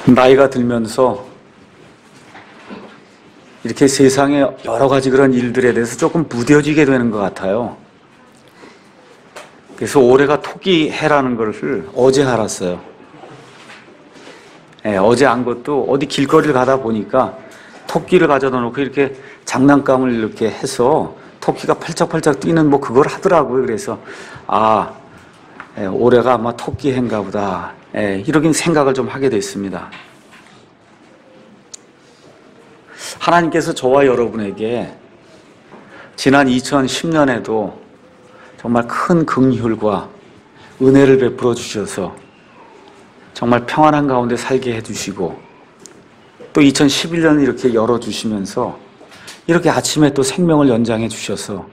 나이가 들면서 이렇게 세상에 여러 가지 그런 일들에 대해서 조금 무뎌지게 되는 것 같아요. 그래서 올해가 토끼 해라는 것을 어제 알았어요. 어제 안 것도 어디 길거리를 가다 보니까 토끼를 가져다 놓고 이렇게 장난감을 이렇게 해서 토끼가 팔짝팔짝 뛰는 뭐 그걸 하더라고요. 그래서 올해가 아마 토끼 해인가 보다. 이렇게 생각을 좀 하게 됐습니다. 하나님께서 저와 여러분에게 지난 2010년에도 정말 큰 긍휼과 은혜를 베풀어 주셔서 정말 평안한 가운데 살게 해주시고 또 2011년을 이렇게 열어주시면서 이렇게 아침에 또 생명을 연장해 주셔서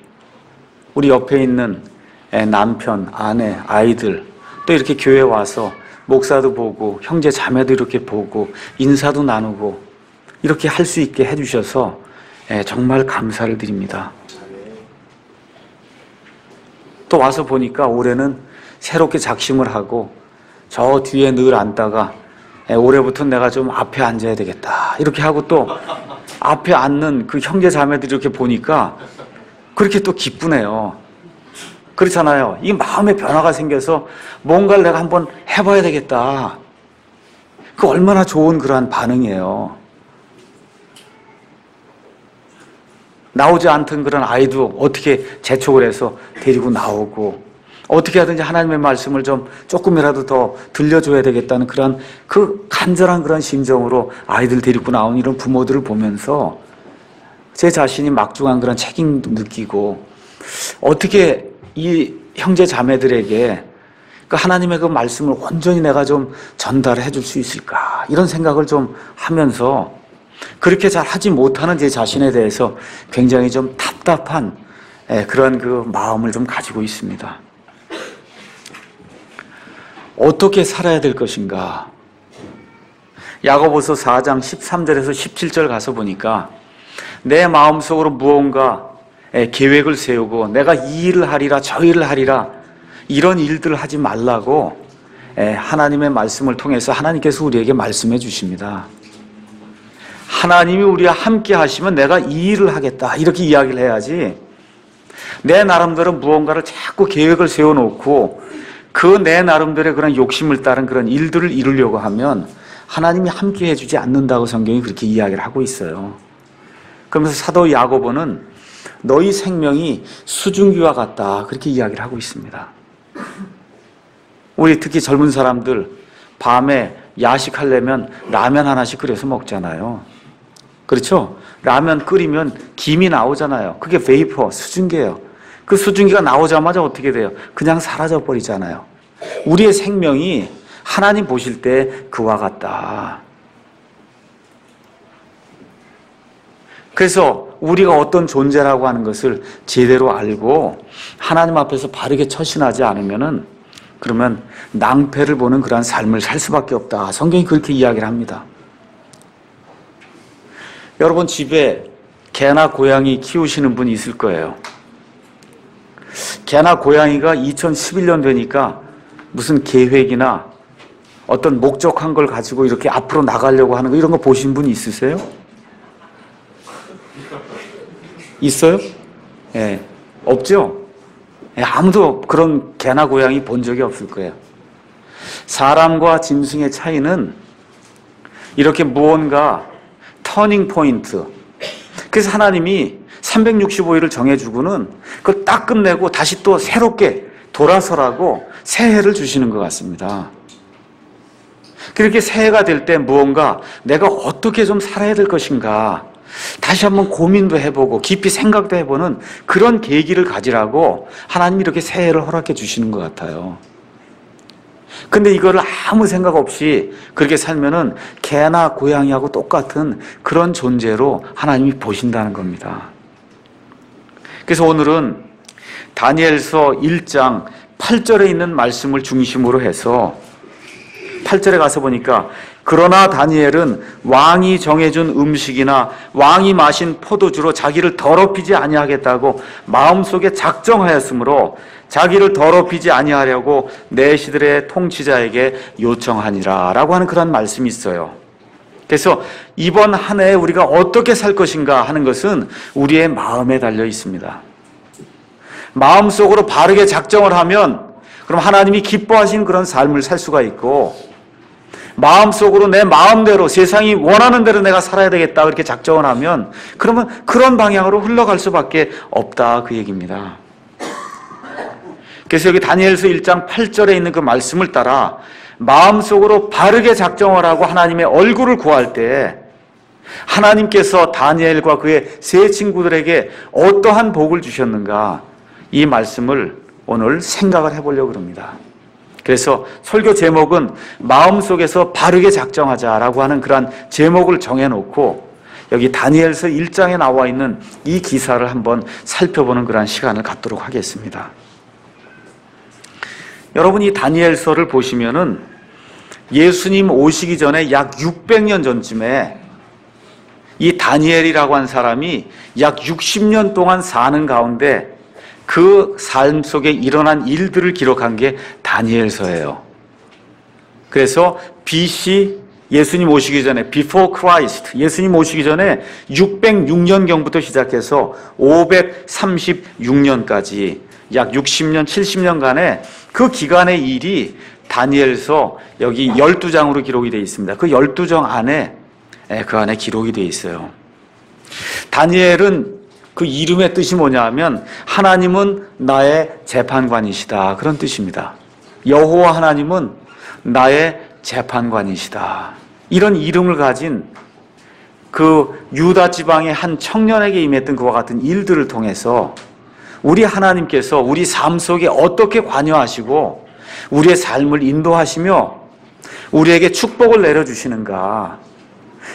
우리 옆에 있는 남편, 아내, 아이들 또 이렇게 교회 와서 목사도 보고 형제 자매도 이렇게 보고 인사도 나누고 이렇게 할 수 있게 해주셔서 정말 감사를 드립니다. 또 와서 보니까 올해는 새롭게 작심을 하고 저 뒤에 늘 앉다가 올해부터 내가 좀 앞에 앉아야 되겠다 이렇게 하고 또 앞에 앉는 그 형제 자매들이 이렇게 보니까 그렇게 또 기쁘네요. 그렇잖아요. 이 마음의 변화가 생겨서 뭔가를 내가 한번 해봐야 되겠다. 그 얼마나 좋은 그러한 반응이에요. 나오지 않던 그런 아이도 어떻게 재촉을 해서 데리고 나오고 어떻게 하든지 하나님의 말씀을 좀 조금이라도 더 들려줘야 되겠다는 그런 그 간절한 그런 심정으로 아이들 데리고 나온 이런 부모들을 보면서 제 자신이 막중한 그런 책임도 느끼고 어떻게 이 형제 자매들에게 그 하나님의 그 말씀을 온전히 내가 좀 전달해 줄 수 있을까 이런 생각을 좀 하면서 그렇게 잘 하지 못하는 제 자신에 대해서 굉장히 좀 답답한 그런 그 마음을 좀 가지고 있습니다. 어떻게 살아야 될 것인가? 야고보서 4장 13절에서 17절 가서 보니까 내 마음속으로 무언가 계획을 세우고 내가 이 일을 하리라 저 일을 하리라 이런 일들을 하지 말라고 하나님의 말씀을 통해서 하나님께서 우리에게 말씀해 주십니다. 하나님이 우리와 함께 하시면 내가 이 일을 하겠다 이렇게 이야기를 해야지 내 나름대로 무언가를 자꾸 계획을 세워놓고 그 내 나름대로의 그런 욕심을 따른 그런 일들을 이루려고 하면 하나님이 함께 해주지 않는다고 성경이 그렇게 이야기를 하고 있어요. 그러면서 사도 야고보는 너희 생명이 수증기와 같다 그렇게 이야기를 하고 있습니다. 우리 특히 젊은 사람들 밤에 야식하려면 라면 하나씩 끓여서 먹잖아요. 그렇죠? 라면 끓이면 김이 나오잖아요. 그게 베이퍼, 수증기예요. 그 수증기가 나오자마자 어떻게 돼요? 그냥 사라져 버리잖아요. 우리의 생명이 하나님 보실 때 그와 같다. 그래서 우리가 어떤 존재라고 하는 것을 제대로 알고 하나님 앞에서 바르게 처신하지 않으면은 그러면 낭패를 보는 그러한 삶을 살 수밖에 없다. 성경이 그렇게 이야기를 합니다. 여러분 집에 개나 고양이 키우시는 분이 있을 거예요. 개나 고양이가 2011년 되니까 무슨 계획이나 어떤 목적한 걸 가지고 이렇게 앞으로 나가려고 하는 거 이런 거 보신 분이 있으세요? 있어요? 없죠? 아무도 그런 개나 고양이 본 적이 없을 거예요. 사람과 짐승의 차이는 이렇게 무언가 터닝 포인트. 그래서 하나님이 365일을 정해주고는 그걸 딱 끝내고 다시 또 새롭게 돌아서라고 새해를 주시는 것 같습니다. 그렇게 새해가 될 때 무언가 내가 어떻게 좀 살아야 될 것인가 다시 한번 고민도 해보고 깊이 생각도 해보는 그런 계기를 가지라고 하나님이 이렇게 새해를 허락해 주시는 것 같아요. 근데 이거를 아무 생각 없이 그렇게 살면은 개나 고양이하고 똑같은 그런 존재로 하나님이 보신다는 겁니다. 그래서 오늘은 다니엘서 1장 8절에 있는 말씀을 중심으로 해서 8절에 가서 보니까 그러나 다니엘은 왕이 정해준 음식이나 왕이 마신 포도주로 자기를 더럽히지 아니하겠다고 마음속에 작정하였으므로 자기를 더럽히지 아니하려고 내 시들의 통치자에게 요청하니라 라고 하는 그런 말씀이 있어요. 그래서 이번 한 해 우리가 어떻게 살 것인가 하는 것은 우리의 마음에 달려 있습니다. 마음속으로 바르게 작정을 하면 그럼 하나님이 기뻐하시는 그런 삶을 살 수가 있고, 마음속으로 내 마음대로 세상이 원하는 대로 내가 살아야 되겠다 그렇게 작정을 하면 그러면 그런 방향으로 흘러갈 수밖에 없다 그 얘기입니다. 그래서 여기 다니엘서 1장 8절에 있는 그 말씀을 따라 마음속으로 바르게 작정을 하고 하나님의 얼굴을 구할 때 하나님께서 다니엘과 그의 세 친구들에게 어떠한 복을 주셨는가, 이 말씀을 오늘 생각을 해보려고 합니다. 그래서 설교 제목은 마음속에서 바르게 작정하자라고 하는 그런 제목을 정해놓고 여기 다니엘서 1장에 나와 있는 이 기사를 한번 살펴보는 그런 시간을 갖도록 하겠습니다. 여러분, 이 다니엘서를 보시면은 예수님 오시기 전에 약 600년 전쯤에 이 다니엘이라고 한 사람이 약 60년 동안 사는 가운데 그 삶 속에 일어난 일들을 기록한 게 다니엘서예요. 그래서 BC, 예수님 오시기 전에, Before Christ, 예수님 오시기 전에 606년경부터 시작해서 536년까지 약 60년, 70년간의 그 기간의 일이 다니엘서 여기 12장으로 기록이 되어 있습니다. 그 12장 안에, 그 안에 기록이 되어 있어요. 다니엘은 그 이름의 뜻이 뭐냐 하면 하나님은 나의 재판관이시다, 그런 뜻입니다. 여호와 하나님은 나의 재판관이시다, 이런 이름을 가진 그 유다 지방의 한 청년에게 임했던 그와 같은 일들을 통해서 우리 하나님께서 우리 삶 속에 어떻게 관여하시고 우리의 삶을 인도하시며 우리에게 축복을 내려주시는가,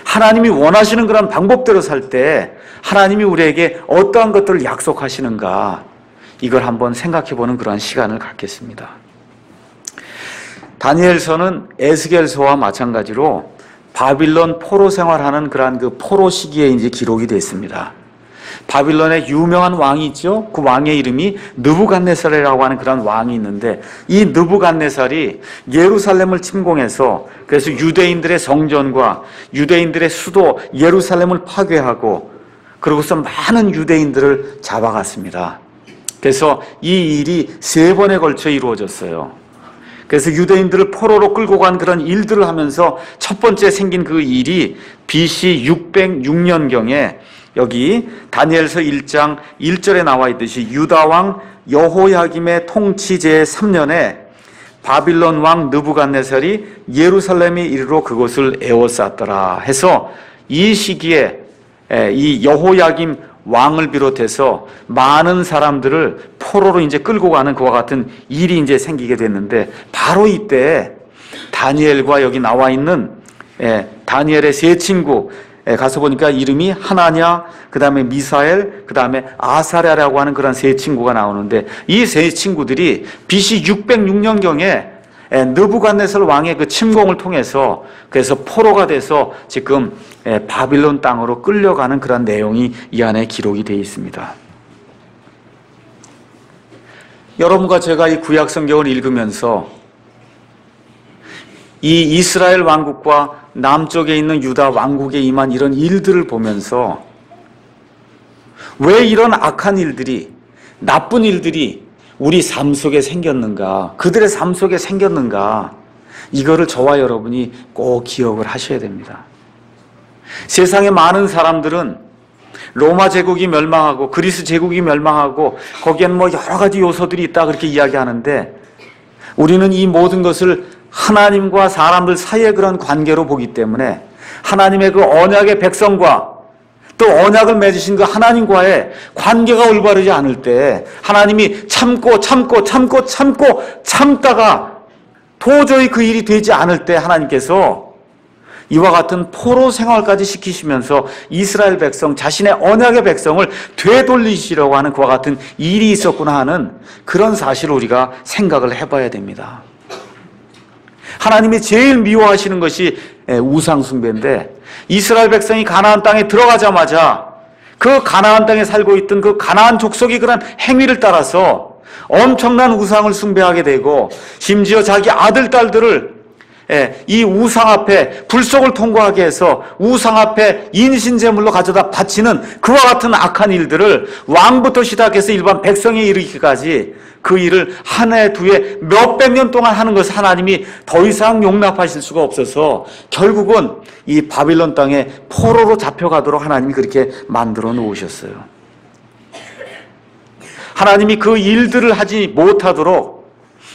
하나님이 원하시는 그런 방법대로 살 때 하나님이 우리에게 어떠한 것들을 약속하시는가, 이걸 한번 생각해보는 그런 시간을 갖겠습니다. 다니엘서는 에스겔서와 마찬가지로 바빌론 포로 생활하는 그러한 그 포로 시기에 이제 기록이 됐습니다. 바빌론의 유명한 왕이 있죠. 그 왕의 이름이 느부갓네살이라고 하는 그런 왕이 있는데, 이 느부갓네살이 예루살렘을 침공해서 그래서 유대인들의 성전과 유대인들의 수도 예루살렘을 파괴하고 그러고서 많은 유대인들을 잡아갔습니다. 그래서 이 일이 3번에 걸쳐 이루어졌어요. 그래서 유대인들을 포로로 끌고 간 그런 일들을 하면서 첫 번째 생긴 그 일이 BC 606년경에 여기 다니엘서 1장 1절에 나와 있듯이 유다왕 여호야김의 통치 제3년에 바빌론 왕 느부갓네살이 예루살렘에 이르러 그곳을 에워쌌더라 해서 이 시기에 이 여호야김 왕을 비롯해서 많은 사람들을 포로로 이제 끌고 가는 그와 같은 일이 이제 생기게 됐는데, 바로 이때 다니엘과 여기 나와 있는 다니엘의 세 친구, 가서 보니까 이름이 하나냐, 그 다음에 미사엘, 그 다음에 아사랴라고 하는 그런 세 친구가 나오는데, 이 세 친구들이 BC 606년경에 느부갓네살 왕의 그 침공을 통해서 그래서 포로가 돼서 지금 바빌론 땅으로 끌려가는 그런 내용이 이 안에 기록이 되어 있습니다. 여러분과 제가 이 구약 성경을 읽으면서 이 이스라엘 왕국과 남쪽에 있는 유다 왕국에 임한 이런 일들을 보면서 왜 이런 악한 일들이, 나쁜 일들이 우리 삶 속에 생겼는가, 그들의 삶 속에 생겼는가, 이거를 저와 여러분이 꼭 기억을 하셔야 됩니다. 세상의 많은 사람들은 로마 제국이 멸망하고 그리스 제국이 멸망하고 거기엔 뭐 여러 가지 요소들이 있다 그렇게 이야기하는데, 우리는 이 모든 것을 하나님과 사람들 사이의 그런 관계로 보기 때문에 하나님의 그 언약의 백성과 또 언약을 맺으신 그 하나님과의 관계가 올바르지 않을 때 하나님이 참다가 도저히 그 일이 되지 않을 때 하나님께서 이와 같은 포로 생활까지 시키시면서 이스라엘 백성, 자신의 언약의 백성을 되돌리시려고 하는 그와 같은 일이 있었구나 하는 그런 사실을 우리가 생각을 해봐야 됩니다. 하나님이 제일 미워하시는 것이 우상 숭배인데, 이스라엘 백성이 가나안 땅에 들어가자마자 그 가나안 땅에 살고 있던 그 가나안 족속이 그런 행위를 따라서 엄청난 우상을 숭배하게 되고 심지어 자기 아들, 딸들을 이 우상 앞에 불속을 통과하게 해서 우상 앞에 인신제물로 가져다 바치는 그와 같은 악한 일들을 왕부터 시작해서 일반 백성에 이르기까지 그 일을 한 해, 두 해, 몇백 년 동안 하는 것을 하나님이 더 이상 용납하실 수가 없어서 결국은 이 바빌론 땅에 포로로 잡혀가도록 하나님이 그렇게 만들어 놓으셨어요. 하나님이 그 일들을 하지 못하도록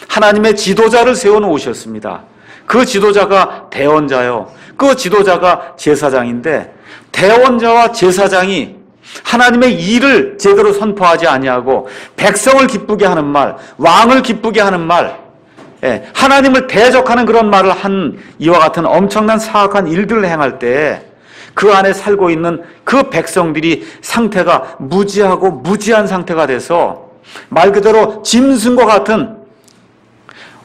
하나님의 지도자를 세워 놓으셨습니다. 그 지도자가 대원자요. 그 지도자가 제사장인데 대원자와 제사장이 하나님의 일을 제대로 선포하지 아니하고 백성을 기쁘게 하는 말, 왕을 기쁘게 하는 말, 하나님을 대적하는 그런 말을 한 이와 같은 엄청난 사악한 일들을 행할 때 그 안에 살고 있는 그 백성들이 상태가 무지하고 무지한 상태가 돼서 말 그대로 짐승과 같은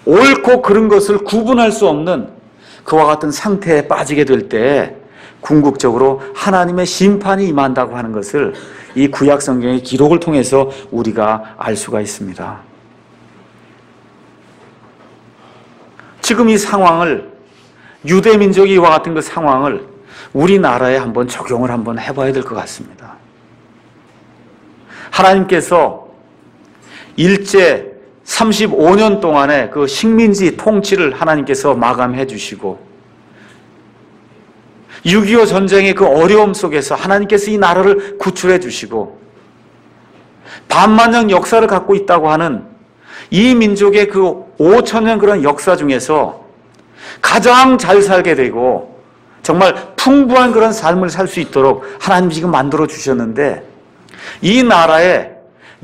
옳고 그른 것을 구분할 수 없는 그와 같은 상태에 빠지게 될 때 궁극적으로 하나님의 심판이 임한다고 하는 것을 이 구약 성경의 기록을 통해서 우리가 알 수가 있습니다. 지금 이 상황을, 유대 민족이 이와 같은 그 상황을 우리나라에 한번 적용을 한번 해봐야 될 것 같습니다. 하나님께서 일제 35년 동안의 그 식민지 통치를 하나님께서 마감해 주시고 6.25 전쟁의 그 어려움 속에서 하나님께서 이 나라를 구출해 주시고 반만년 역사를 갖고 있다고 하는 이 민족의 그 5,000년 그런 역사 중에서 가장 잘 살게 되고 정말 풍부한 그런 삶을 살 수 있도록 하나님이 지금 만들어 주셨는데 이 나라의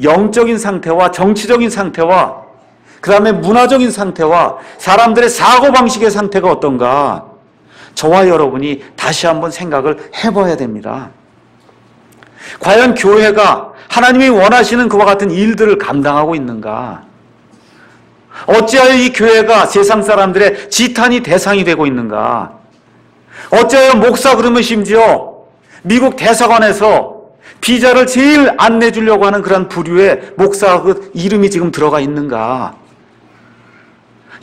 영적인 상태와 정치적인 상태와 그 다음에 문화적인 상태와 사람들의 사고방식의 상태가 어떤가 저와 여러분이 다시 한번 생각을 해봐야 됩니다. 과연 교회가 하나님이 원하시는 그와 같은 일들을 감당하고 있는가? 어찌하여 이 교회가 세상 사람들의 지탄이 대상이 되고 있는가? 어찌하여 목사 그러면 심지어 미국 대사관에서 비자를 제일 안 내주려고 하는 그런 부류의 목사 그 이름이 지금 들어가 있는가?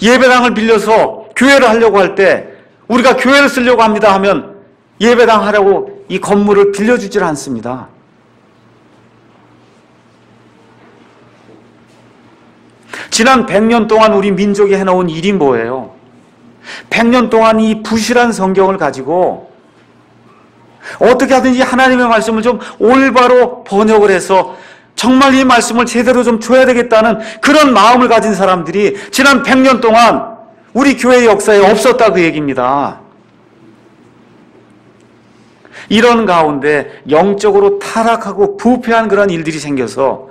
예배당을 빌려서 교회를 하려고 할 때 우리가 교회를 쓰려고 합니다 하면 예배당 하려고 이 건물을 빌려주질 않습니다. 지난 100년 동안 우리 민족이 해놓은 일이 뭐예요? 100년 동안 이 부실한 성경을 가지고 어떻게 하든지 하나님의 말씀을 좀 올바로 번역을 해서 정말 이 말씀을 제대로 좀 줘야 되겠다는 그런 마음을 가진 사람들이 지난 100년 동안 우리 교회 역사에 없었다 그 얘기입니다. 이런 가운데 영적으로 타락하고 부패한 그런 일들이 생겨서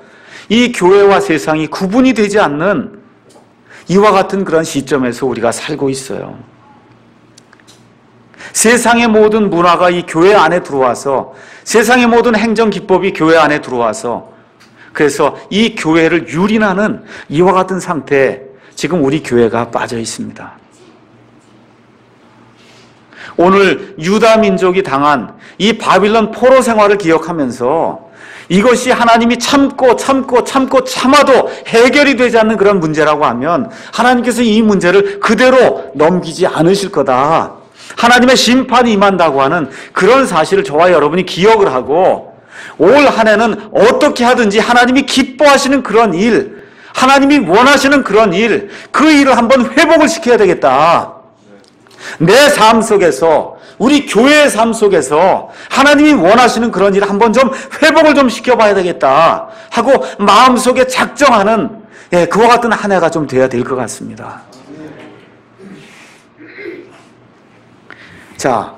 이 교회와 세상이 구분이 되지 않는 이와 같은 그런 시점에서 우리가 살고 있어요. 세상의 모든 문화가 이 교회 안에 들어와서 세상의 모든 행정 기법이 교회 안에 들어와서 그래서 이 교회를 유린하는 이와 같은 상태에 지금 우리 교회가 빠져 있습니다. 오늘 유다 민족이 당한 이 바빌론 포로 생활을 기억하면서 이것이 하나님이 참고 참아도 해결이 되지 않는 그런 문제라고 하면 하나님께서 이 문제를 그대로 넘기지 않으실 거다. 하나님의 심판이 임한다고 하는 그런 사실을 저와 여러분이 기억을 하고 올 한 해는 어떻게 하든지 하나님이 기뻐하시는 그런 일, 하나님이 원하시는 그런 일, 그 일을 한번 회복을 시켜야 되겠다. 내 삶 속에서, 우리 교회의 삶 속에서 하나님이 원하시는 그런 일을 한번 좀 회복을 좀 시켜봐야 되겠다 하고 마음속에 작정하는 그와 같은 한 해가 좀 돼야 될 것 같습니다. 자,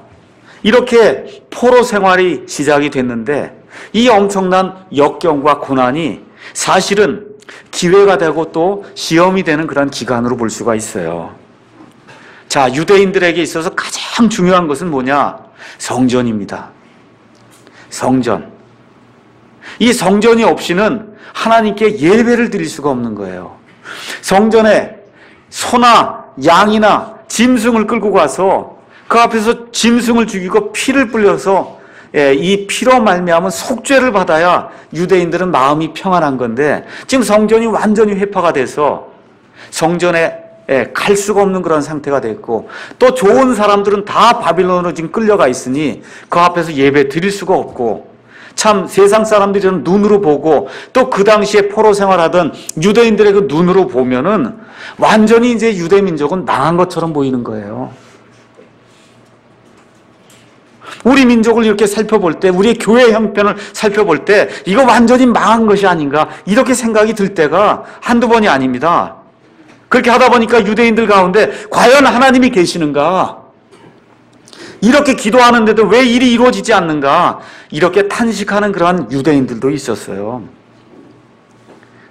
이렇게 포로 생활이 시작이 됐는데 이 엄청난 역경과 고난이 사실은 기회가 되고 또 시험이 되는 그런 기간으로 볼 수가 있어요. 자, 유대인들에게 있어서 가장 중요한 것은 뭐냐? 성전입니다. 성전. 이 성전이 없이는 하나님께 예배를 드릴 수가 없는 거예요. 성전에 소나 양이나 짐승을 끌고 가서 그 앞에서 짐승을 죽이고 피를 뿌려서 이 피로 말미암은 속죄를 받아야 유대인들은 마음이 평안한 건데 지금 성전이 완전히 회파가 돼서 성전에 갈 수가 없는 그런 상태가 됐고 또 좋은 사람들은 다 바빌론으로 지금 끌려가 있으니 그 앞에서 예배 드릴 수가 없고 참 세상 사람들이 눈으로 보고 또 그 당시에 포로 생활하던 유대인들의 그 눈으로 보면은 완전히 이제 유대 민족은 망한 것처럼 보이는 거예요. 우리 민족을 이렇게 살펴볼 때, 우리의 교회 형편을 살펴볼 때 이거 완전히 망한 것이 아닌가 이렇게 생각이 들 때가 한두 번이 아닙니다. 그렇게 하다 보니까 유대인들 가운데 과연 하나님이 계시는가? 이렇게 기도하는데도 왜 일이 이루어지지 않는가? 이렇게 탄식하는 그러한 유대인들도 있었어요.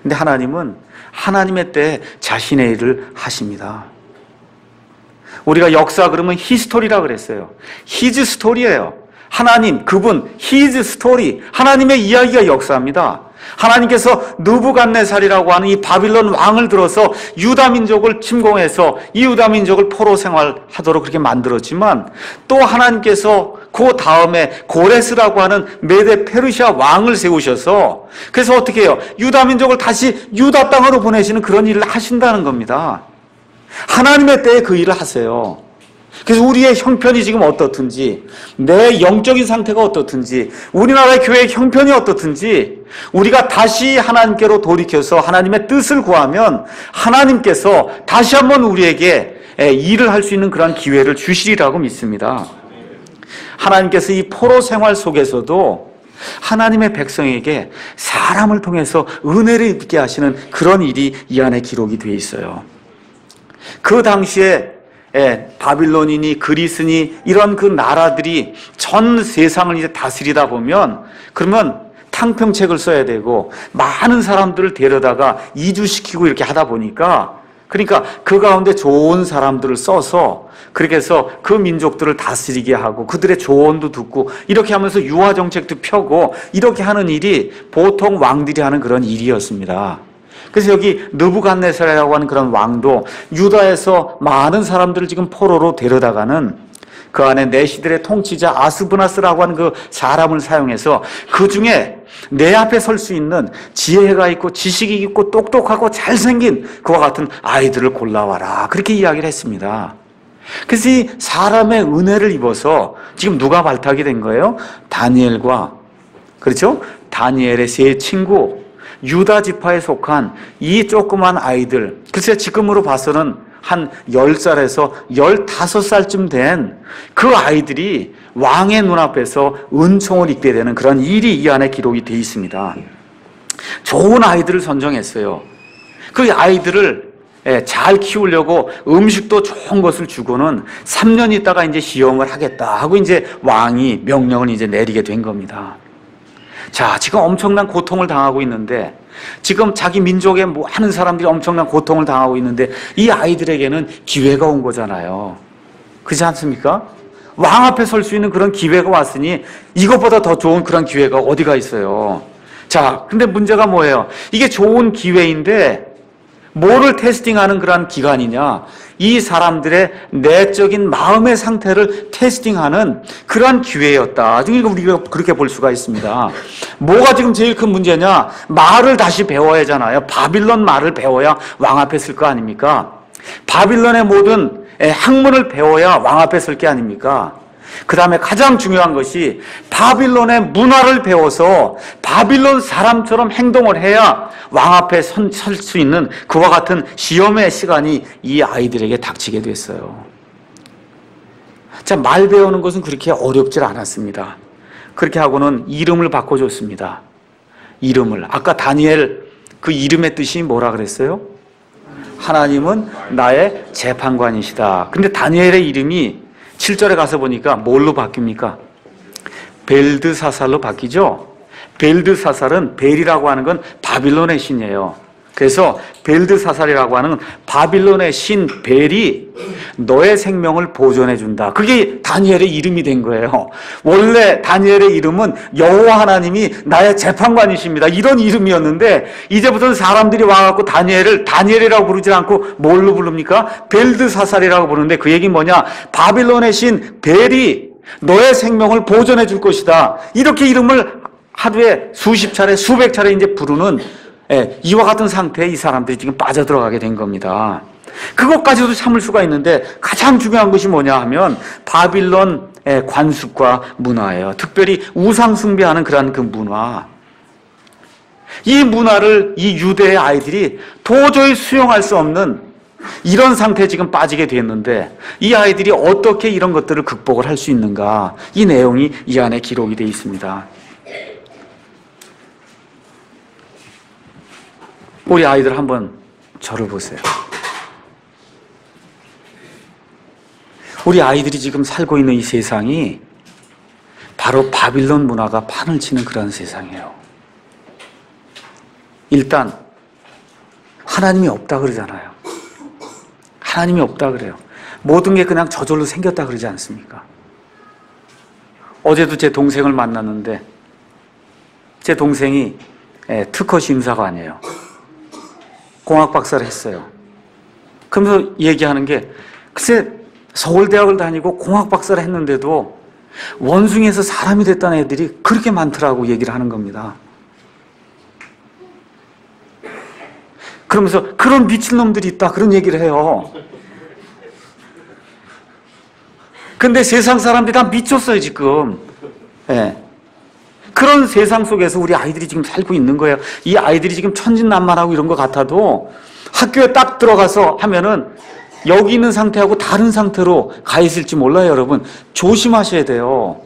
근데 하나님은 하나님의 때에 자신의 일을 하십니다. 우리가 역사 그러면 히스토리라 그랬어요. 히즈 스토리예요. 하나님, 그분, 히즈 스토리. 하나님의 이야기가 역사입니다. 하나님께서 느부갓네살이라고 하는 이 바빌론 왕을 들어서 유다 민족을 침공해서 이 유다 민족을 포로 생활하도록 그렇게 만들었지만 또 하나님께서 그 다음에 고레스라고 하는 메데 페르시아 왕을 세우셔서 그래서 어떻게 해요? 유다 민족을 다시 유다 땅으로 보내시는 그런 일을 하신다는 겁니다. 하나님의 때에 그 일을 하세요. 그래서 우리의 형편이 지금 어떻든지 내 영적인 상태가 어떻든지 우리나라의 교회의 형편이 어떻든지 우리가 다시 하나님께로 돌이켜서 하나님의 뜻을 구하면 하나님께서 다시 한번 우리에게 일을 할 수 있는 그런 기회를 주시리라고 믿습니다. 하나님께서 이 포로 생활 속에서도 하나님의 백성에게 사람을 통해서 은혜를 입게 하시는 그런 일이 이 안에 기록이 되어 있어요. 그 당시에 바빌론이니 그리스니 이런 그 나라들이 전 세상을 이제 다스리다 보면 그러면 탕평책을 써야 되고 많은 사람들을 데려다가 이주시키고 이렇게 하다 보니까 그러니까 그 가운데 좋은 사람들을 써서 그렇게 해서 그 민족들을 다스리게 하고 그들의 조언도 듣고 이렇게 하면서 유화 정책도 펴고 이렇게 하는 일이 보통 왕들이 하는 그런 일이었습니다. 그래서 여기 느부갓네살이라고 하는 그런 왕도 유다에서 많은 사람들을 지금 포로로 데려다가는 그 안에 내시들의 통치자 아스브나스라고 하는 그 사람을 사용해서 그 중에 내 앞에 설 수 있는 지혜가 있고 지식이 있고 똑똑하고 잘생긴 그와 같은 아이들을 골라와라 그렇게 이야기를 했습니다. 그래서 이 사람의 은혜를 입어서 지금 누가 발탁이 된 거예요? 다니엘과 그렇죠? 다니엘의 세 친구 유다 지파에 속한 이 조그만 아이들 글쎄 지금으로 봐서는 한 10살에서 15살쯤 된 그 아이들이 왕의 눈앞에서 은총을 입게 되는 그런 일이 이 안에 기록이 되어 있습니다. 좋은 아이들을 선정했어요. 그 아이들을 잘 키우려고 음식도 좋은 것을 주고는 3년 있다가 이제 시험을 하겠다 하고 이제 왕이 명령을 이제 내리게 된 겁니다. 자, 지금 엄청난 고통을 당하고 있는데 지금 자기 민족의 많은 사람들이 엄청난 고통을 당하고 있는데 이 아이들에게는 기회가 온 거잖아요. 그렇지 않습니까? 왕 앞에 설 수 있는 그런 기회가 왔으니 이것보다 더 좋은 그런 기회가 어디가 있어요. 자, 근데 문제가 뭐예요? 이게 좋은 기회인데 뭐를 테스팅하는 그런 기간이냐? 이 사람들의 내적인 마음의 상태를 테스팅하는 그러한 기회였다. 지금 우리가 그렇게 볼 수가 있습니다. 뭐가 지금 제일 큰 문제냐? 말을 다시 배워야 하잖아요. 바빌론 말을 배워야 왕 앞에 쓸 거 아닙니까? 바빌론의 모든 학문을 배워야 왕 앞에 설 게 아닙니까? 그 다음에 가장 중요한 것이 바빌론의 문화를 배워서 바빌론 사람처럼 행동을 해야 왕 앞에 설 수 있는 그와 같은 시험의 시간이 이 아이들에게 닥치게 됐어요. 자, 말 배우는 것은 그렇게 어렵질 않았습니다. 그렇게 하고는 이름을 바꿔줬습니다. 이름을. 아까 다니엘 그 이름의 뜻이 뭐라 그랬어요? 하나님은 나의 재판관이시다. 근데 다니엘의 이름이 7절에 가서 보니까 뭘로 바뀝니까? 벨드사살로 바뀌죠? 벨드사살은 벨이라고 하는 건 바빌론의 신이에요. 그래서 벨드사살이라고 하는 바빌론의 신 벨이 너의 생명을 보존해 준다. 그게 다니엘의 이름이 된 거예요. 원래 다니엘의 이름은 여호와 하나님이 나의 재판관이십니다. 이런 이름이었는데 이제부터는 사람들이 와갖고 다니엘을 다니엘이라고 부르지 않고 뭘로 부릅니까? 벨드사살이라고 부르는데 그 얘기는 뭐냐? 바빌론의 신 벨이 너의 생명을 보존해 줄 것이다. 이렇게 이름을 하루에 수십 차례, 수백 차례 이제 부르는 이와 같은 상태에 이 사람들이 지금 빠져들어가게 된 겁니다. 그것까지도 참을 수가 있는데 가장 중요한 것이 뭐냐 하면 바빌론의 관습과 문화예요. 특별히 우상 숭배하는 그러한 그 문화. 이 문화를 이 유대의 아이들이 도저히 수용할 수 없는 이런 상태에 지금 빠지게 됐는데 이 아이들이 어떻게 이런 것들을 극복을 할 수 있는가, 이 내용이 이 안에 기록이 되어 있습니다. 우리 아이들 한번 저를 보세요. 우리 아이들이 지금 살고 있는 이 세상이 바로 바빌론 문화가 판을 치는 그런 세상이에요. 일단 하나님이 없다 그러잖아요. 하나님이 없다 그래요. 모든 게 그냥 저절로 생겼다 그러지 않습니까? 어제도 제 동생을 만났는데 제 동생이 특허 심사관이에요. 공학 박사를 했어요. 그러면서 얘기하는 게 글쎄 서울대학을 다니고 공학 박사를 했는데도 원숭이에서 사람이 됐다는 애들이 그렇게 많더라고 얘기를 하는 겁니다. 그러면서 그런 미친놈들이 있다 그런 얘기를 해요. 근데 세상 사람들이 다 미쳤어요 지금. 그런 세상 속에서 우리 아이들이 지금 살고 있는 거예요. 이 아이들이 지금 천진난만하고 이런 것 같아도 학교에 딱 들어가서 하면은 여기 있는 상태하고 다른 상태로 가 있을지 몰라요. 여러분 조심하셔야 돼요.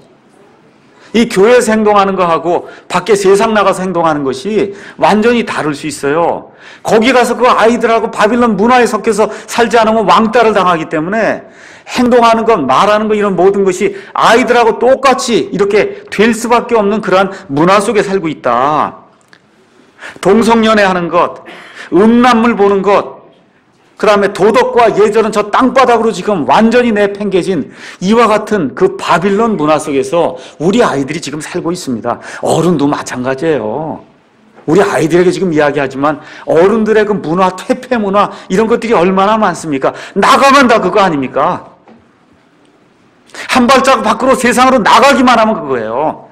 이 교회에서 행동하는 거하고 밖에 세상 나가서 행동하는 것이 완전히 다를 수 있어요. 거기 가서 그 아이들하고 바빌론 문화에 섞여서 살지 않으면 왕따를 당하기 때문에 행동하는 것, 말하는 것 이런 모든 것이 아이들하고 똑같이 이렇게 될 수밖에 없는 그러한 문화 속에 살고 있다. 동성연애 하는 것, 음란물 보는 것, 그 다음에 도덕과 예절은 저 땅바닥으로 지금 완전히 내팽개진 이와 같은 그 바빌론 문화 속에서 우리 아이들이 지금 살고 있습니다. 어른도 마찬가지예요. 우리 아이들에게 지금 이야기하지만 어른들의 그 문화, 퇴폐 문화 이런 것들이 얼마나 많습니까? 나가면 다 그거 아닙니까? 한 발자국 밖으로 세상으로 나가기만 하면 그거예요.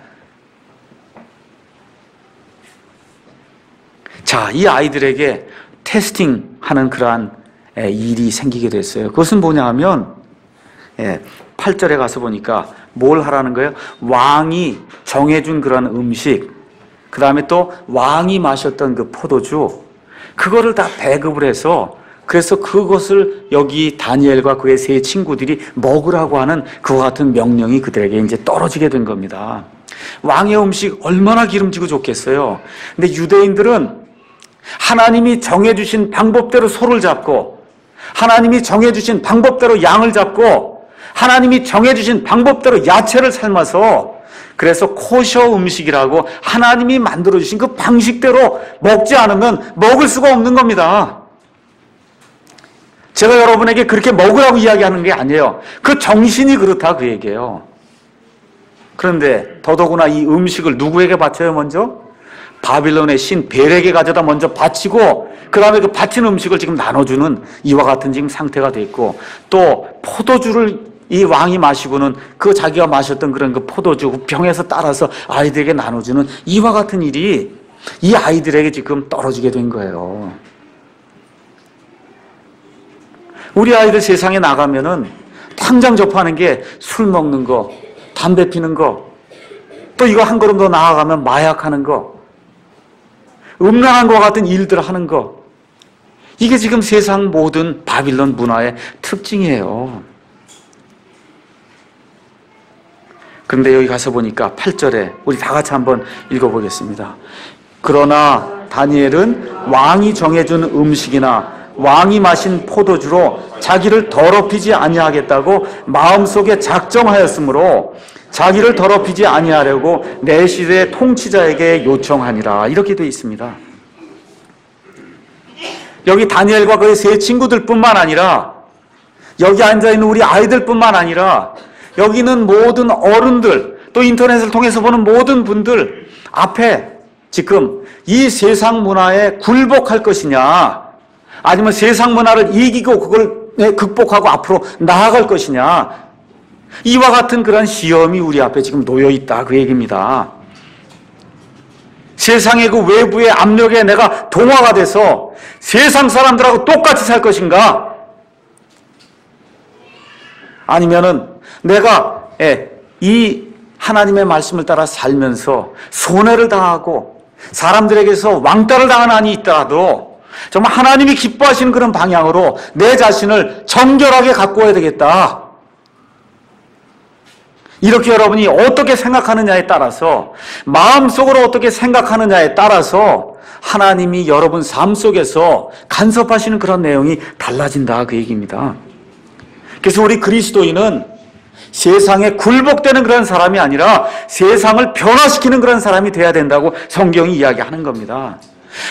자, 이 아이들에게 테스팅하는 그러한 일이 생기게 됐어요. 그것은 뭐냐 하면 8절에 가서 보니까 뭘 하라는 거예요? 왕이 정해준 그런 음식, 그 다음에 또 왕이 마셨던 그 포도주, 그거를 다 배급을 해서 그래서 그것을 여기 다니엘과 그의 세 친구들이 먹으라고 하는 그와 같은 명령이 그들에게 이제 떨어지게 된 겁니다. 왕의 음식 얼마나 기름지고 좋겠어요. 근데 유대인들은 하나님이 정해주신 방법대로 소를 잡고 하나님이 정해주신 방법대로 양을 잡고 하나님이 정해주신 방법대로 야채를 삶아서 그래서 코셔 음식이라고 하나님이 만들어주신 그 방식대로 먹지 않으면 먹을 수가 없는 겁니다. 제가 여러분에게 그렇게 먹으라고 이야기하는 게 아니에요. 그 정신이 그렇다 그 얘기예요. 그런데 더더구나 이 음식을 누구에게 바쳐요 먼저? 바빌론의 신 벨에게 가져다 먼저 바치고 그 다음에 그 바친 음식을 지금 나눠주는 이와 같은 지금 상태가 돼 있고 또 포도주를 이 왕이 마시고는 그 자기가 마셨던 그런 그 포도주 병에서 따라서 아이들에게 나눠주는 이와 같은 일이 이 아이들에게 지금 떨어지게 된 거예요. 우리 아이들 세상에 나가면은 당장 접하는 게 술 먹는 거, 담배 피는 거, 또 이거 한 걸음 더 나아가면 마약하는 거, 음란한 것 같은 일들을 하는 거, 이게 지금 세상 모든 바빌론 문화의 특징이에요. 그런데 여기 가서 보니까 8절에 우리 다 같이 한번 읽어보겠습니다. 그러나 다니엘은 왕이 정해준 음식이나 왕이 마신 포도주로 자기를 더럽히지 아니하겠다고 마음속에 작정하였으므로 자기를 더럽히지 아니하려고 내 시대의 통치자에게 요청하니라. 이렇게 되어 있습니다. 여기 다니엘과 그의 세 친구들뿐만 아니라 여기 앉아있는 우리 아이들뿐만 아니라 여기 있는 모든 어른들 또 인터넷을 통해서 보는 모든 분들 앞에 지금 이 세상 문화에 굴복할 것이냐 아니면 세상 문화를 이기고 그걸 극복하고 앞으로 나아갈 것이냐 이와 같은 그런 시험이 우리 앞에 지금 놓여 있다 그 얘기입니다. 세상의 그 외부의 압력에 내가 동화가 돼서 세상 사람들하고 똑같이 살 것인가? 아니면은 내가 이 하나님의 말씀을 따라 살면서 손해를 당하고 사람들에게서 왕따를 당한 한이 있더라도 정말 하나님이 기뻐하시는 그런 방향으로 내 자신을 정결하게 갖고 와야 되겠다. 이렇게 여러분이 어떻게 생각하느냐에 따라서, 마음속으로 어떻게 생각하느냐에 따라서 하나님이 여러분 삶 속에서 간섭하시는 그런 내용이 달라진다 그 얘기입니다. 그래서 우리 그리스도인은 세상에 굴복되는 그런 사람이 아니라 세상을 변화시키는 그런 사람이 돼야 된다고 성경이 이야기하는 겁니다.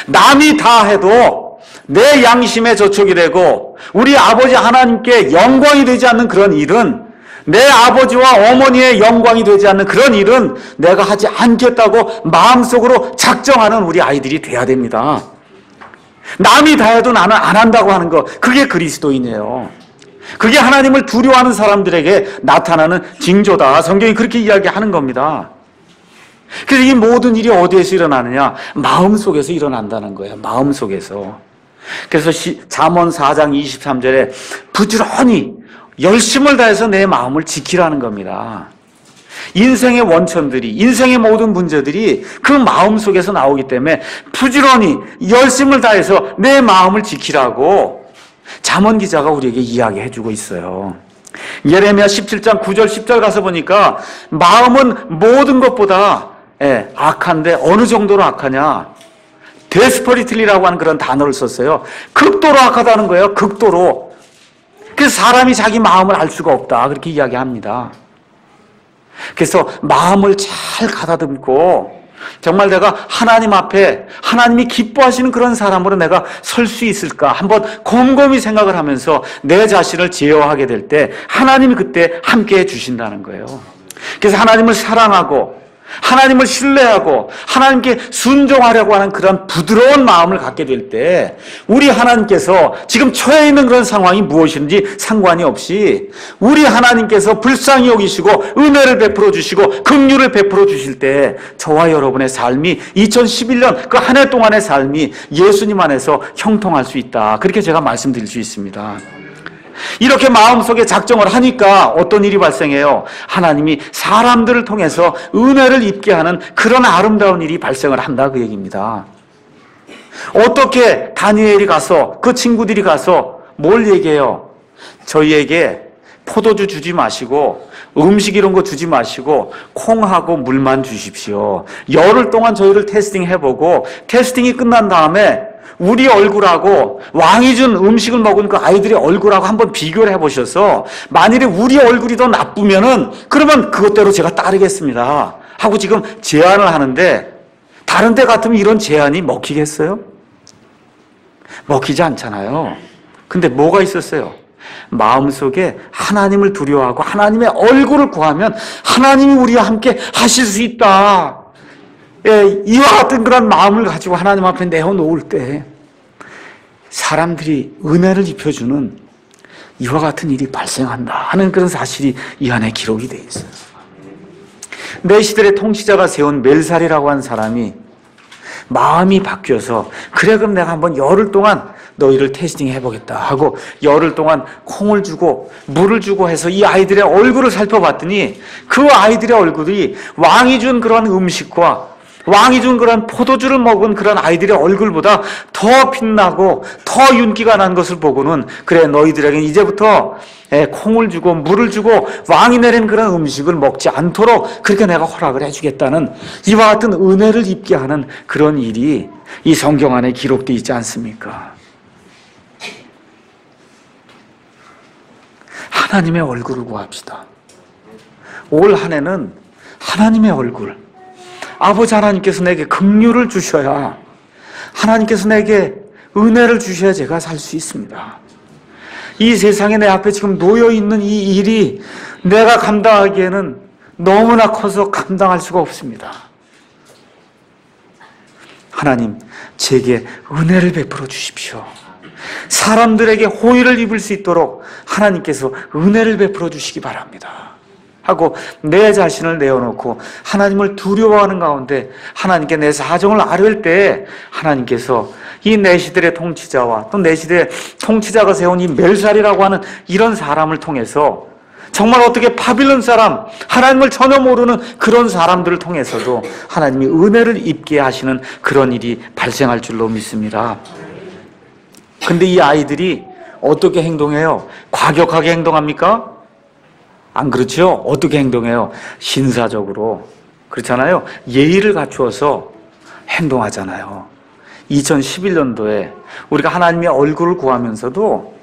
남이 다 해도 내 양심에 저촉이 되고 우리 아버지 하나님께 영광이 되지 않는 그런 일은, 내 아버지와 어머니의 영광이 되지 않는 그런 일은 내가 하지 않겠다고 마음속으로 작정하는 우리 아이들이 돼야 됩니다. 남이 다 해도 나는 안 한다고 하는 거, 그게 그리스도인이에요. 그게 하나님을 두려워하는 사람들에게 나타나는 징조다. 성경이 그렇게 이야기하는 겁니다. 그래서 이 모든 일이 어디에서 일어나느냐? 마음속에서 일어난다는 거예요. 마음속에서. 그래서 잠언 4장 23절에 부지런히 열심을 다해서 내 마음을 지키라는 겁니다. 인생의 원천들이, 인생의 모든 문제들이 그 마음속에서 나오기 때문에 부지런히 열심을 다해서 내 마음을 지키라고 잠언 기자가 우리에게 이야기해 주고 있어요. 예레미야 17장 9절 10절 가서 보니까 마음은 모든 것보다 악한데 어느 정도로 악하냐? 데스퍼리틀리라고 하는 그런 단어를 썼어요. 극도로 악하다는 거예요. 극도로. 그래서 사람이 자기 마음을 알 수가 없다 그렇게 이야기합니다. 그래서 마음을 잘 가다듬고 정말 내가 하나님 앞에 하나님이 기뻐하시는 그런 사람으로 내가 설 수 있을까 한번 곰곰이 생각을 하면서 내 자신을 제어하게 될 때 하나님이 그때 함께해 주신다는 거예요. 그래서 하나님을 사랑하고 하나님을 신뢰하고 하나님께 순종하려고 하는 그런 부드러운 마음을 갖게 될 때 우리 하나님께서 지금 처해 있는 그런 상황이 무엇인지 상관이 없이 우리 하나님께서 불쌍히 여기시고 은혜를 베풀어 주시고 긍휼을 베풀어 주실 때 저와 여러분의 삶이 2011년 그 한 해 동안의 삶이 예수님 안에서 형통할 수 있다. 그렇게 제가 말씀드릴 수 있습니다. 이렇게 마음속에 작정을 하니까 어떤 일이 발생해요? 하나님이 사람들을 통해서 은혜를 입게 하는 그런 아름다운 일이 발생을 한다 그 얘기입니다. 어떻게 다니엘이 가서 그 친구들이 가서 뭘 얘기해요? 저희에게 포도주 주지 마시고 음식 이런 거 주지 마시고 콩하고 물만 주십시오. 열흘 동안 저희를 테스팅해보고 테스팅이 끝난 다음에 우리 얼굴하고 왕이 준 음식을 먹은 그 아이들의 얼굴하고 한번 비교를 해보셔서 만일에 우리 얼굴이 더 나쁘면은 그러면 그것대로 제가 따르겠습니다 하고 지금 제안을 하는데 다른 데 같으면 이런 제안이 먹히겠어요? 먹히지 않잖아요. 근데 뭐가 있었어요? 마음속에 하나님을 두려워하고 하나님의 얼굴을 구하면 하나님이 우리와 함께 하실 수 있다. 이와 같은 그런 마음을 가지고 하나님 앞에 내어놓을 때 사람들이 은혜를 입혀주는 이와 같은 일이 발생한다 하는 그런 사실이 이 안에 기록이 되어 있어요. 내 시대의 통치자가 세운 멜살이라고 하는 사람이 마음이 바뀌어서 그래 그럼 내가 한번 열흘 동안 너희를 테스팅 해보겠다 하고 열흘 동안 콩을 주고 물을 주고 해서 이 아이들의 얼굴을 살펴봤더니 그 아이들의 얼굴이 왕이 준 그런 음식과 왕이 준 그런 포도주를 먹은 그런 아이들의 얼굴보다 더 빛나고 더 윤기가 난 것을 보고는 그래 너희들에게는 이제부터 콩을 주고 물을 주고 왕이 내린 그런 음식을 먹지 않도록 그렇게 내가 허락을 해주겠다는 이와 같은 은혜를 입게 하는 그런 일이 이 성경 안에 기록되어 있지 않습니까? 하나님의 얼굴을 구합시다. 올 한 해는 하나님의 얼굴, 아버지 하나님께서 내게 긍휼을 주셔야, 하나님께서 내게 은혜를 주셔야 제가 살 수 있습니다. 이 세상에 내 앞에 지금 놓여있는 이 일이 내가 감당하기에는 너무나 커서 감당할 수가 없습니다. 하나님, 제게 은혜를 베풀어 주십시오. 사람들에게 호의를 입을 수 있도록 하나님께서 은혜를 베풀어 주시기 바랍니다. 하고 내 자신을 내어놓고 하나님을 두려워하는 가운데 하나님께 내 사정을 아뢰을 때 하나님께서 이 내 시대의 통치자와 또 내 시대의 통치자가 세운 이 멜살이라고 하는 이런 사람을 통해서 정말 어떻게 바빌론 사람, 하나님을 전혀 모르는 그런 사람들을 통해서도 하나님이 은혜를 입게 하시는 그런 일이 발생할 줄로 믿습니다. 근데 이 아이들이 어떻게 행동해요? 과격하게 행동합니까? 안 그렇죠? 어떻게 행동해요? 신사적으로. 그렇잖아요. 예의를 갖추어서 행동하잖아요. 2011년도에 우리가 하나님의 얼굴을 구하면서도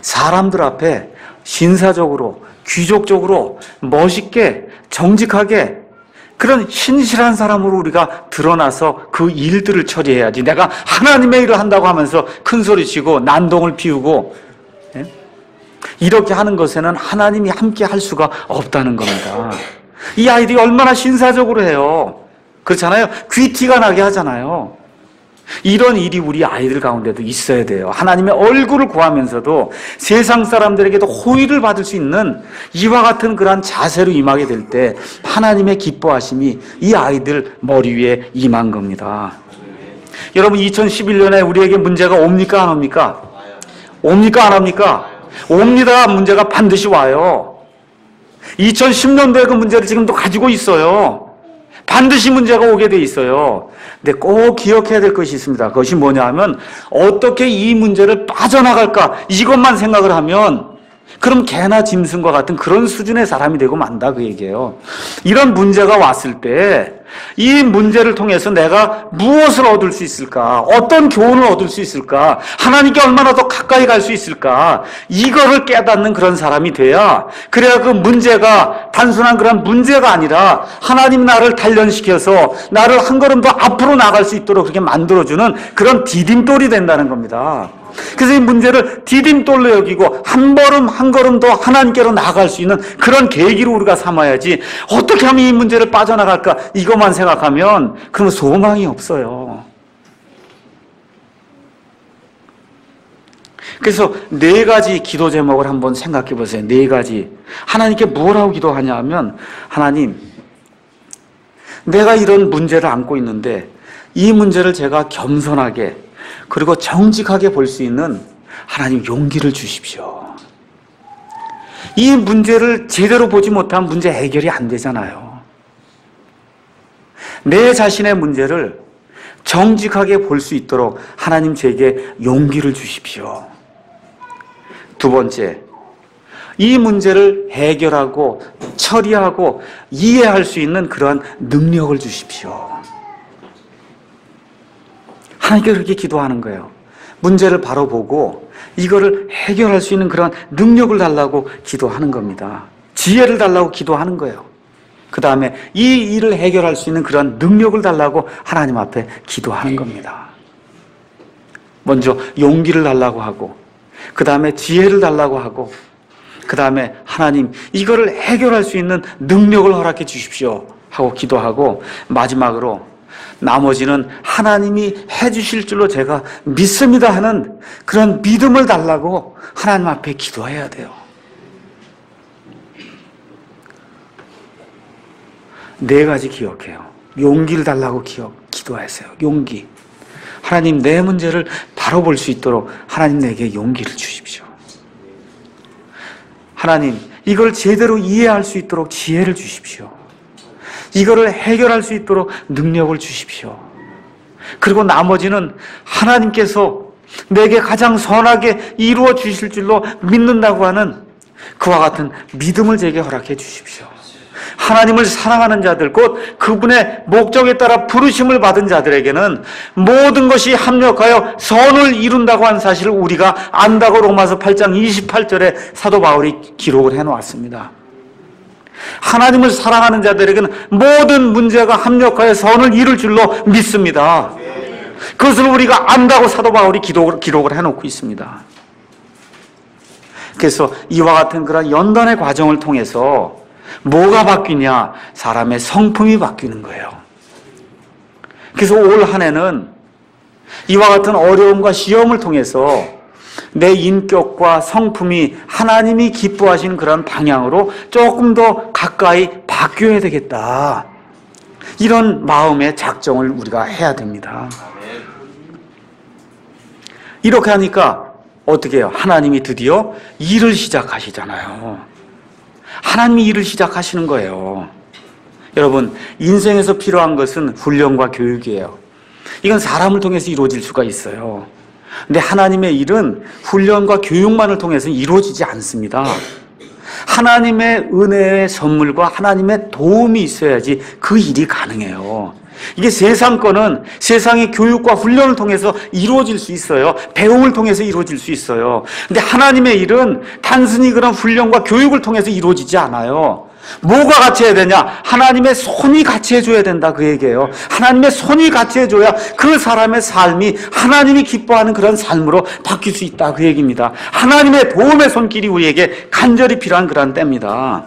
사람들 앞에 신사적으로, 귀족적으로, 멋있게, 정직하게 그런 신실한 사람으로 우리가 드러나서 그 일들을 처리해야지. 내가 하나님의 일을 한다고 하면서 큰소리치고 난동을 피우고 이렇게 하는 것에는 하나님이 함께 할 수가 없다는 겁니다. 이 아이들이 얼마나 신사적으로 해요. 그렇잖아요. 귀티가 나게 하잖아요. 이런 일이 우리 아이들 가운데도 있어야 돼요. 하나님의 얼굴을 구하면서도 세상 사람들에게도 호의를 받을 수 있는 이와 같은 그러한 자세로 임하게 될 때 하나님의 기뻐하심이 이 아이들 머리 위에 임한 겁니다. 여러분 2011년에 우리에게 문제가 옵니까 안 옵니까? 옵니까 안 옵니까? 옵니다. 문제가 반드시 와요. 2010년도에 그 문제를 지금도 가지고 있어요. 반드시 문제가 오게 돼 있어요. 근데 꼭 기억해야 될 것이 있습니다. 그것이 뭐냐 하면 어떻게 이 문제를 빠져나갈까 이것만 생각을 하면 그럼 개나 짐승과 같은 그런 수준의 사람이 되고 만다 그 얘기예요. 이런 문제가 왔을 때 이 문제를 통해서 내가 무엇을 얻을 수 있을까? 어떤 교훈을 얻을 수 있을까? 하나님께 얼마나 더 가까이 갈 수 있을까? 이거를 깨닫는 그런 사람이 돼야 그래야 그 문제가 단순한 그런 문제가 아니라 하나님 나를 단련시켜서 나를 한 걸음 더 앞으로 나갈 수 있도록 그렇게 만들어주는 그런 디딤돌이 된다는 겁니다. 그래서 이 문제를 디딤돌로 여기고 한 걸음 한 걸음 더 하나님께로 나아갈 수 있는 그런 계기로 우리가 삼아야지 어떻게 하면 이 문제를 빠져나갈까 이것만 생각하면 그러면 소망이 없어요. 그래서 4가지 기도 제목을 한번 생각해 보세요. 4가지. 하나님께 뭘 하고 기도하냐 하면 하나님 내가 이런 문제를 안고 있는데 이 문제를 제가 겸손하게 그리고 정직하게 볼 수 있는 하나님 용기를 주십시오. 이 문제를 제대로 보지 못하면 문제 해결이 안 되잖아요. 내 자신의 문제를 정직하게 볼 수 있도록 하나님 제게 용기를 주십시오. 2번째, 이 문제를 해결하고 처리하고 이해할 수 있는 그러한 능력을 주십시오. 하나님께 그렇게 기도하는 거예요. 문제를 바로 보고 이거를 해결할 수 있는 그런 능력을 달라고 기도하는 겁니다. 지혜를 달라고 기도하는 거예요. 그 다음에 이 일을 해결할 수 있는 그런 능력을 달라고 하나님 앞에 기도하는 겁니다. 먼저 용기를 달라고 하고 그 다음에 지혜를 달라고 하고 그 다음에 하나님 이거를 해결할 수 있는 능력을 허락해 주십시오 하고 기도하고 마지막으로 나머지는 하나님이 해주실 줄로 제가 믿습니다 하는 그런 믿음을 달라고 하나님 앞에 기도해야 돼요. 4가지 기억해요. 용기를 달라고 기도하세요. 용기. 하나님 내 문제를 바로 볼 수 있도록 하나님 내게 용기를 주십시오. 하나님 이걸 제대로 이해할 수 있도록 지혜를 주십시오. 이거를 해결할 수 있도록 능력을 주십시오. 그리고 나머지는 하나님께서 내게 가장 선하게 이루어 주실 줄로 믿는다고 하는 그와 같은 믿음을 제게 허락해 주십시오. 하나님을 사랑하는 자들, 곧 그분의 목적에 따라 부르심을 받은 자들에게는 모든 것이 합력하여 선을 이룬다고 한 사실을 우리가 안다고 로마서 8장 28절에 사도 바울이 기록을 해놓았습니다. 하나님을 사랑하는 자들에게는 모든 문제가 합력하여 선을 이룰 줄로 믿습니다. 그것을 우리가 안다고 사도 바울이 기록을 해놓고 있습니다. 그래서 이와 같은 그런 연단의 과정을 통해서 뭐가 바뀌냐? 사람의 성품이 바뀌는 거예요. 그래서 올 한 해는 이와 같은 어려움과 시험을 통해서 내 인격과 성품이 하나님이 기뻐하시는 그런 방향으로 조금 더 가까이 바뀌어야 되겠다. 이런 마음의 작정을 우리가 해야 됩니다. 이렇게 하니까 어떻게 해요? 하나님이 드디어 일을 시작하시잖아요. 하나님이 일을 시작하시는 거예요. 여러분, 인생에서 필요한 것은 훈련과 교육이에요. 이건 사람을 통해서 이루어질 수가 있어요. 근데 하나님의 일은 훈련과 교육만을 통해서는 이루어지지 않습니다. 하나님의 은혜의 선물과 하나님의 도움이 있어야지 그 일이 가능해요. 이게 세상 거는 세상의 교육과 훈련을 통해서 이루어질 수 있어요. 배움을 통해서 이루어질 수 있어요. 근데 하나님의 일은 단순히 그런 훈련과 교육을 통해서 이루어지지 않아요. 뭐가 같이 해야 되냐? 하나님의 손이 같이 해줘야 된다, 그 얘기예요. 하나님의 손이 같이 해줘야 그 사람의 삶이 하나님이 기뻐하는 그런 삶으로 바뀔 수 있다, 그 얘기입니다. 하나님의 도움의 손길이 우리에게 간절히 필요한 그런 때입니다.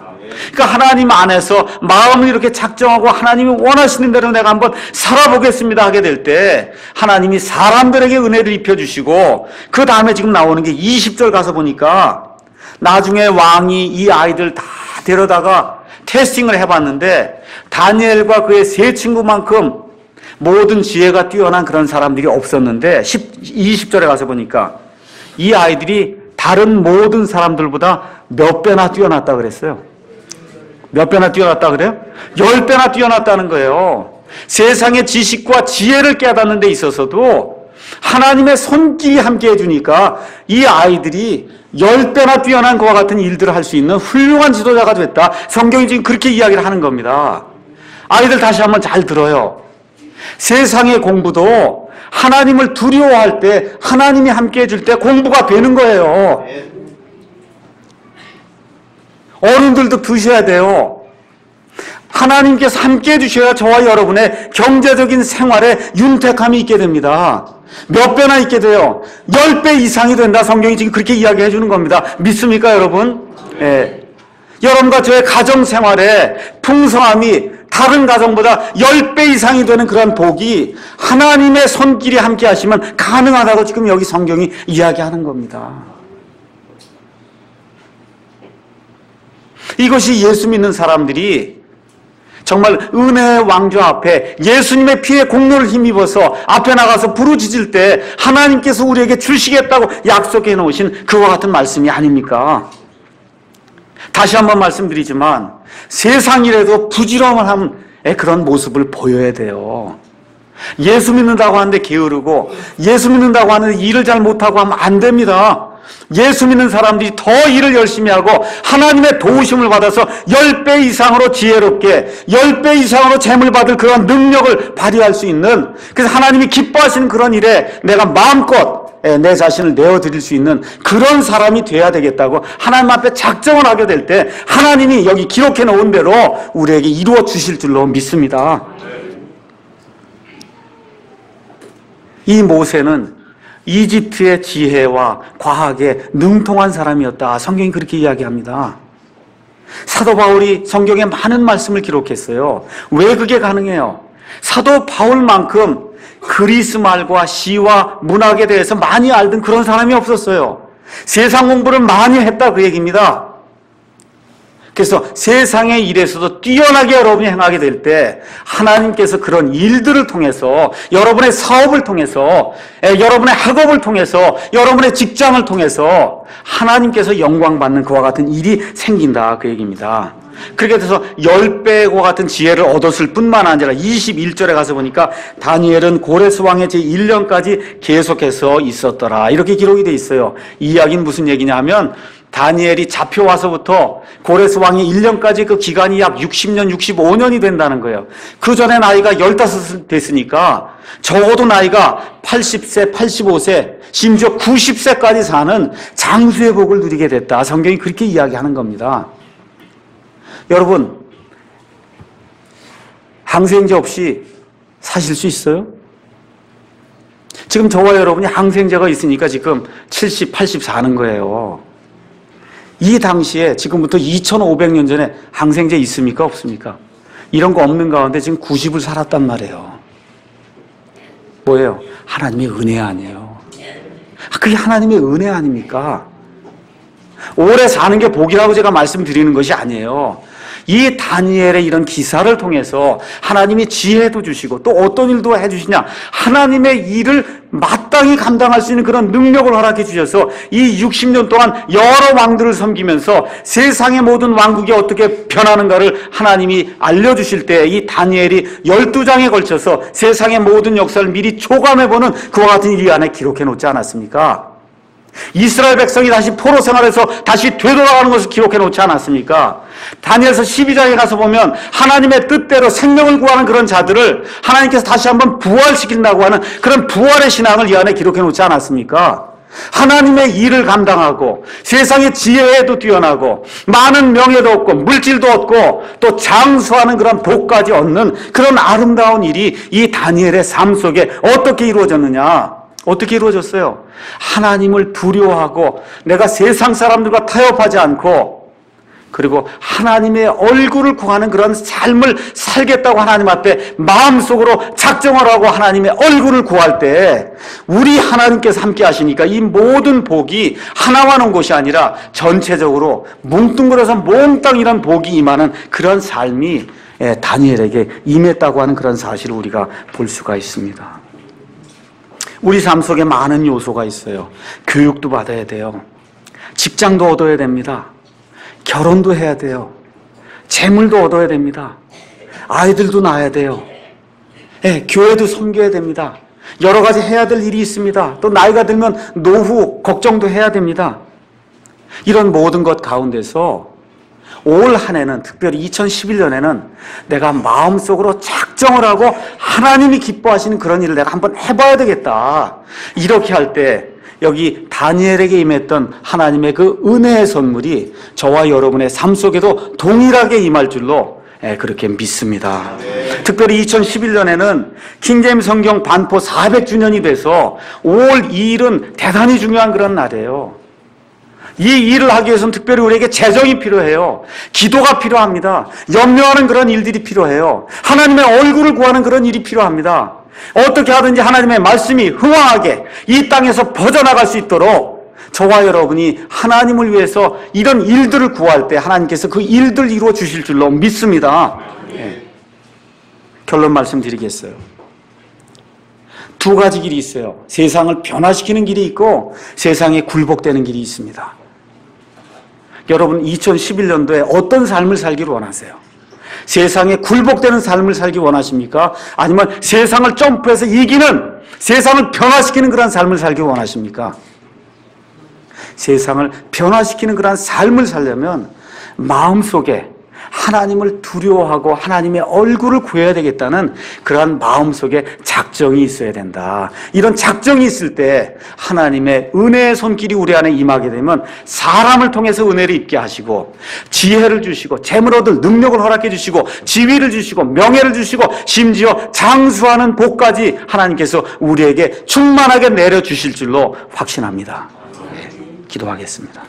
그러니까 하나님 안에서 마음을 이렇게 작정하고 하나님이 원하시는 대로 내가 한번 살아보겠습니다 하게 될 때 하나님이 사람들에게 은혜를 입혀주시고, 그 다음에 지금 나오는 게 20절 가서 보니까 나중에 왕이 이 아이들 다 데려다가 테스팅을 해봤는데 다니엘과 그의 세 친구만큼 모든 지혜가 뛰어난 그런 사람들이 없었는데 20절에 가서 보니까 이 아이들이 다른 모든 사람들보다 몇 배나 뛰어났다 그랬어요. 몇 배나 뛰어났다 그래요? 10배나 뛰어났다는 거예요. 세상의 지식과 지혜를 깨닫는 데 있어서도 하나님의 손길이 함께 해주니까 이 아이들이 10배나 뛰어난 그와 같은 일들을 할 수 있는 훌륭한 지도자가 됐다. 성경이 지금 그렇게 이야기를 하는 겁니다. 아이들 다시 한번 잘 들어요. 세상의 공부도 하나님을 두려워할 때, 하나님이 함께 해줄 때 공부가 되는 거예요. 어른들도 드셔야 돼요. 하나님께서 함께 해주셔야 저와 여러분의 경제적인 생활에 윤택함이 있게 됩니다. 몇 배나 있게 돼요? 10배 이상이 된다. 성경이 지금 그렇게 이야기해 주는 겁니다. 믿습니까, 여러분? 예. 여러분과 저의 가정 생활에 풍성함이 다른 가정보다 10배 이상이 되는 그런 복이 하나님의 손길이 함께 하시면 가능하다고 지금 여기 성경이 이야기하는 겁니다. 이것이 예수 믿는 사람들이 정말 은혜의 왕좌 앞에 예수님의 피에 공로를 힘입어서 앞에 나가서 부르짖을 때 하나님께서 우리에게 주시겠다고 약속해 놓으신 그와 같은 말씀이 아닙니까? 다시 한번 말씀드리지만 세상이라도 부지런한 그런 모습을 보여야 돼요. 예수 믿는다고 하는데 게으르고 예수 믿는다고 하는데 일을 잘 못하고 하면 안 됩니다. 예수 믿는 사람들이 더 일을 열심히 하고 하나님의 도우심을 받아서 10배 이상으로 지혜롭게 10배 이상으로 재물 받을 그런 능력을 발휘할 수 있는, 그래서 하나님이 기뻐하시는 그런 일에 내가 마음껏 내 자신을 내어드릴 수 있는 그런 사람이 돼야 되겠다고 하나님 앞에 작정을 하게 될 때 하나님이 여기 기록해 놓은 대로 우리에게 이루어 주실 줄로 믿습니다. 이 모세는 이집트의 지혜와 과학에 능통한 사람이었다. 성경이 그렇게 이야기합니다. 사도 바울이 성경에 많은 말씀을 기록했어요. 왜 그게 가능해요? 사도 바울만큼 그리스 말과 시와 문학에 대해서 많이 알던 그런 사람이 없었어요. 세상 공부를 많이 했다, 그 얘기입니다. 그래서 세상의 일에서도 뛰어나게 여러분이 행하게 될 때 하나님께서 그런 일들을 통해서, 여러분의 사업을 통해서, 여러분의 학업을 통해서, 여러분의 직장을 통해서 하나님께서 영광받는 그와 같은 일이 생긴다, 그 얘기입니다. 그렇게 돼서 10배와 같은 지혜를 얻었을 뿐만 아니라 21절에 가서 보니까 다니엘은 고레스 왕의 제1년까지 계속해서 있었더라, 이렇게 기록이 돼 있어요. 이 이야기는 무슨 얘기냐 하면 다니엘이 잡혀와서부터 고레스 왕이 1년까지 그 기간이 약 60년, 65년이 된다는 거예요. 그 전에 나이가 15 됐으니까 적어도 나이가 80세, 85세, 심지어 90세까지 사는 장수의 복을 누리게 됐다. 성경이 그렇게 이야기하는 겁니다. 여러분, 항생제 없이 사실 수 있어요? 지금 저와 여러분이 항생제가 있으니까 지금 70, 80 사는 거예요. 이 당시에 지금부터 2500년 전에 항생제 있습니까? 없습니까? 이런 거 없는 가운데 지금 90을 살았단 말이에요. 뭐예요? 하나님의 은혜 아니에요. 그게 하나님의 은혜 아닙니까? 오래 사는 게 복이라고 제가 말씀드리는 것이 아니에요. 이 다니엘의 이런 기사를 통해서 하나님이 지혜도 주시고 또 어떤 일도 해주시냐, 하나님의 일을 마땅히 감당할 수 있는 그런 능력을 허락해 주셔서 이 60년 동안 여러 왕들을 섬기면서 세상의 모든 왕국이 어떻게 변하는가를 하나님이 알려주실 때 이 다니엘이 12장에 걸쳐서 세상의 모든 역사를 미리 초감해보는 그와 같은 일 안에 기록해 놓지 않았습니까? 이스라엘 백성이 다시 포로 생활에서 다시 되돌아가는 것을 기록해 놓지 않았습니까? 다니엘서 12장에 가서 보면 하나님의 뜻대로 생명을 구하는 그런 자들을 하나님께서 다시 한번 부활시킨다고 하는 그런 부활의 신앙을 이 안에 기록해 놓지 않았습니까? 하나님의 일을 감당하고 세상의 지혜에도 뛰어나고 많은 명예도 얻고 물질도 얻고 또 장수하는 그런 복까지 얻는 그런 아름다운 일이 이 다니엘의 삶 속에 어떻게 이루어졌느냐? 어떻게 이루어졌어요? 하나님을 두려워하고 내가 세상 사람들과 타협하지 않고 그리고 하나님의 얼굴을 구하는 그런 삶을 살겠다고 하나님 앞에 마음속으로 작정을 하고 하나님의 얼굴을 구할 때 우리 하나님께서 함께 하시니까 이 모든 복이 하나만 온 것이 아니라 전체적으로 뭉뚱그려서 몽땅 이런 복이 임하는 그런 삶이 다니엘에게 임했다고 하는 그런 사실을 우리가 볼 수가 있습니다. 우리 삶 속에 많은 요소가 있어요. 교육도 받아야 돼요. 직장도 얻어야 됩니다. 결혼도 해야 돼요. 재물도 얻어야 됩니다. 아이들도 낳아야 돼요. 교회도 섬겨야 됩니다. 여러 가지 해야 될 일이 있습니다. 또 나이가 들면 노후 걱정도 해야 됩니다. 이런 모든 것 가운데서 올 한 해는 특별히 2011년에는 내가 마음속으로 작정을 하고 하나님이 기뻐하시는 그런 일을 내가 한번 해봐야 되겠다. 이렇게 할 때 여기 다니엘에게 임했던 하나님의 그 은혜의 선물이 저와 여러분의 삶 속에도 동일하게 임할 줄로 그렇게 믿습니다. 특별히 2011년에는 킹제임스 성경 반포 400주년이 돼서 5월 2일은 대단히 중요한 그런 날이에요. 이 일을 하기 위해서는 특별히 우리에게 재정이 필요해요. 기도가 필요합니다. 염려하는 그런 일들이 필요해요. 하나님의 얼굴을 구하는 그런 일이 필요합니다. 어떻게 하든지 하나님의 말씀이 흥황하게 이 땅에서 퍼져나갈 수 있도록 저와 여러분이 하나님을 위해서 이런 일들을 구할 때 하나님께서 그 일들을 이루어 주실 줄로 믿습니다. 결론 말씀드리겠어요. 두 가지 길이 있어요. 세상을 변화시키는 길이 있고 세상에 굴복되는 길이 있습니다. 여러분 2011년도에 어떤 삶을 살기를 원하세요? 세상에 굴복되는 삶을 살기 원하십니까? 아니면 세상을 점프해서 이기는, 세상을 변화시키는 그런 삶을 살기 원하십니까? 세상을 변화시키는 그런 삶을 살려면 마음속에 하나님을 두려워하고 하나님의 얼굴을 구해야 되겠다는 그러한 마음속에 작정이 있어야 된다. 이런 작정이 있을 때 하나님의 은혜의 손길이 우리 안에 임하게 되면 사람을 통해서 은혜를 입게 하시고 지혜를 주시고 재물 얻을 능력을 허락해 주시고 지위를 주시고 명예를 주시고 심지어 장수하는 복까지 하나님께서 우리에게 충만하게 내려주실 줄로 확신합니다. 기도하겠습니다.